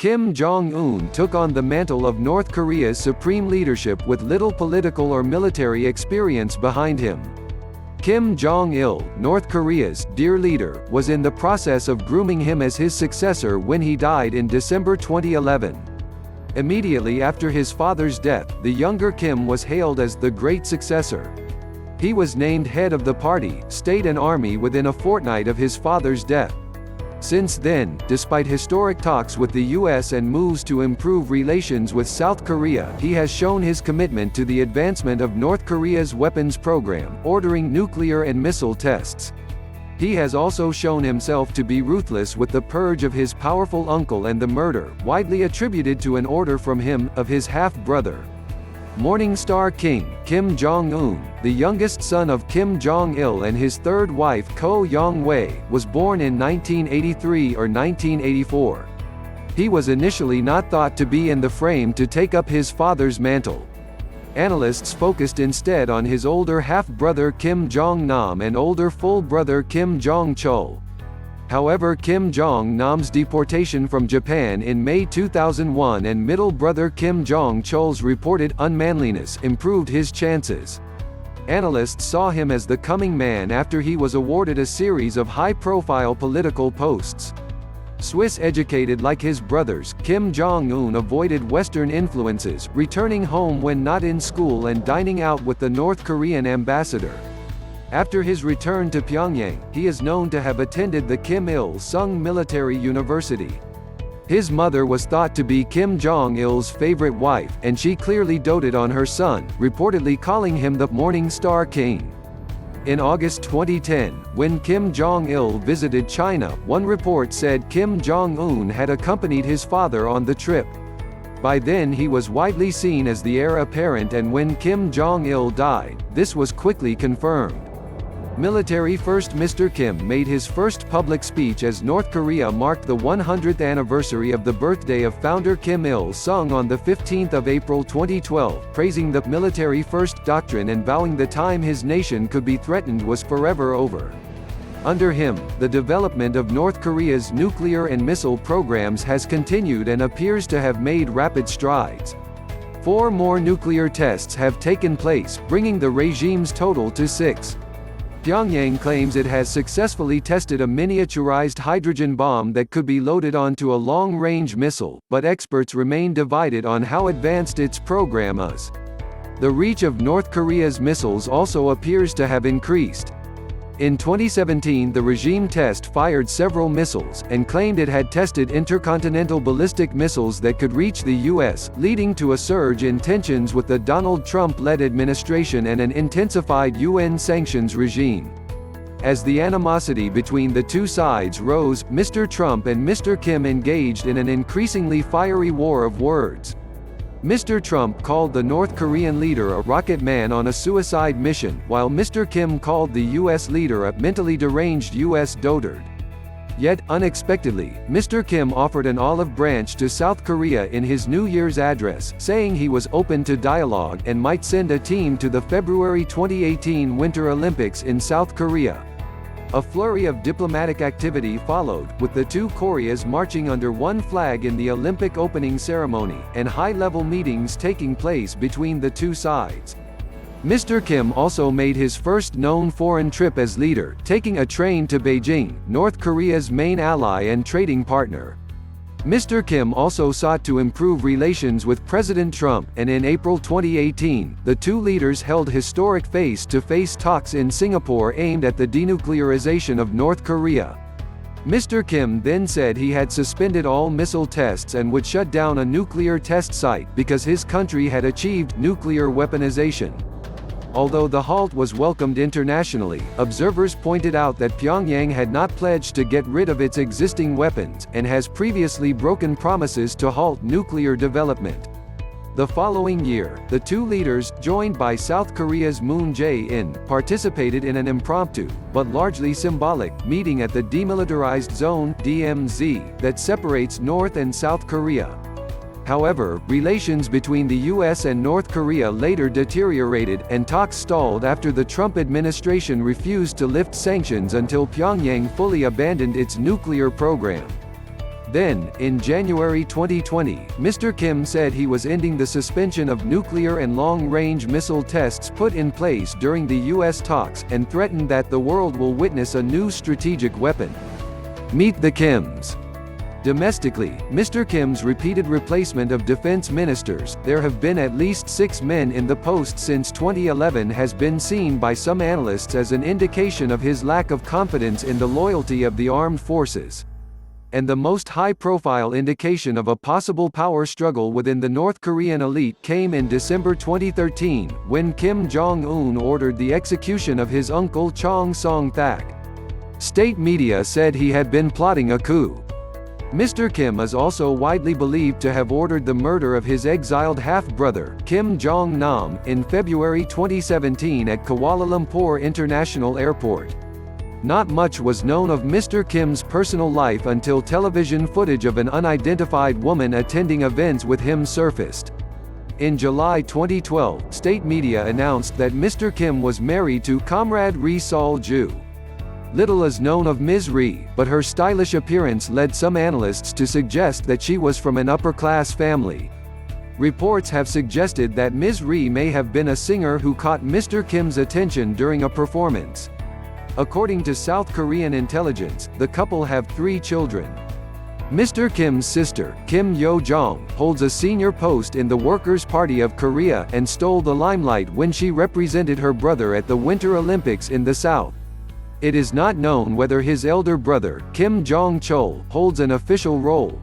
Kim Jong-un took on the mantle of North Korea's supreme leadership with little political or military experience behind him. Kim Jong-il, North Korea's dear leader, was in the process of grooming him as his successor when he died in December 2011. Immediately after his father's death, the younger Kim was hailed as the great successor. He was named head of the party, state and army within a fortnight of his father's death. Since then, despite historic talks with the US and moves to improve relations with South Korea, he has shown his commitment to the advancement of North Korea's weapons program, ordering nuclear and missile tests. He has also shown himself to be ruthless with the purge of his powerful uncle and the murder, widely attributed to an order from him, of his half-brother. Morning Star King, Kim Jong-un, the youngest son of Kim Jong-il and his third wife Ko Young-wei, was born in 1983 or 1984. He was initially not thought to be in the frame to take up his father's mantle. Analysts focused instead on his older half-brother Kim Jong-nam and older full brother Kim Jong-chul. However, Kim Jong-nam's deportation from Japan in May 2001 and middle brother Kim Jong-chul's reported unmanliness improved his chances. Analysts saw him as the coming man after he was awarded a series of high-profile political posts. Swiss-educated like his brothers, Kim Jong-un avoided Western influences, returning home when not in school and dining out with the North Korean ambassador. After his return to Pyongyang, he is known to have attended the Kim Il-sung Military University. His mother was thought to be Kim Jong-il's favorite wife, and she clearly doted on her son, reportedly calling him the Morning Star King. In August 2010, when Kim Jong-il visited China, one report said Kim Jong-un had accompanied his father on the trip. By then he was widely seen as the heir apparent, and when Kim Jong-il died, this was quickly confirmed. Military first Mr. Kim made his first public speech as North Korea marked the 100th anniversary of the birthday of founder Kim Il-sung on 15 April 2012, praising the military first doctrine and vowing the time his nation could be threatened was forever over. Under him, the development of North Korea's nuclear and missile programs has continued and appears to have made rapid strides. 4 more nuclear tests have taken place, bringing the regime's total to 6. Pyongyang claims it has successfully tested a miniaturized hydrogen bomb that could be loaded onto a long-range missile, but experts remain divided on how advanced its program is. The reach of North Korea's missiles also appears to have increased. In 2017, the regime test fired several missiles, and claimed it had tested intercontinental ballistic missiles that could reach the U.S., leading to a surge in tensions with the Donald Trump-led administration and an intensified UN sanctions regime. As the animosity between the two sides rose, Mr. Trump and Mr. Kim engaged in an increasingly fiery war of words. Mr. Trump called the North Korean leader a rocket man on a suicide mission, while Mr. Kim called the U.S. leader a mentally deranged U.S. dotard. Yet, unexpectedly, Mr. Kim offered an olive branch to South Korea in his New Year's address, saying he was open to dialogue and might send a team to the February 2018 Winter Olympics in South Korea. A flurry of diplomatic activity followed, with the two Koreas marching under one flag in the Olympic opening ceremony, and high-level meetings taking place between the two sides. Mr. Kim also made his first known foreign trip as leader, taking a train to Beijing, North Korea's main ally and trading partner. Mr. Kim also sought to improve relations with President Trump, and in April 2018, the two leaders held historic face-to-face talks in Singapore aimed at the denuclearization of North Korea. Mr. Kim then said he had suspended all missile tests and would shut down a nuclear test site because his country had achieved nuclear weaponization. Although the halt was welcomed internationally, observers pointed out that Pyongyang had not pledged to get rid of its existing weapons, and has previously broken promises to halt nuclear development. The following year, the two leaders, joined by South Korea's Moon Jae-in, participated in an impromptu, but largely symbolic, meeting at the Demilitarized Zone (DMZ) that separates North and South Korea. However, relations between the US and North Korea later deteriorated, and talks stalled after the Trump administration refused to lift sanctions until Pyongyang fully abandoned its nuclear program. Then, in January 2020, Mr. Kim said he was ending the suspension of nuclear and long-range missile tests put in place during the U.S. talks, and threatened that the world will witness a new strategic weapon. Meet the Kims. Domestically, Mr. Kim's repeated replacement of defense ministers, there have been at least 6 men in the post since 2011, has been seen by some analysts as an indication of his lack of confidence in the loyalty of the armed forces. And the most high-profile indication of a possible power struggle within the North Korean elite came in December 2013, when Kim Jong-un ordered the execution of his uncle Chang Song-thaek. State media said he had been plotting a coup. Mr. Kim is also widely believed to have ordered the murder of his exiled half-brother, Kim Jong-nam, in February 2017 at Kuala Lumpur International Airport. Not much was known of Mr. Kim's personal life until television footage of an unidentified woman attending events with him surfaced. In July 2012, state media announced that Mr. Kim was married to Comrade Ri Sol-ju. Little is known of Ms. Ri, but her stylish appearance led some analysts to suggest that she was from an upper-class family. Reports have suggested that Ms. Ri may have been a singer who caught Mr. Kim's attention during a performance. According to South Korean intelligence, the couple have 3 children. Mr. Kim's sister, Kim Yo Jong, holds a senior post in the Workers' Party of Korea and stole the limelight when she represented her brother at the Winter Olympics in the South. It is not known whether his elder brother, Kim Jong-chol, holds an official role.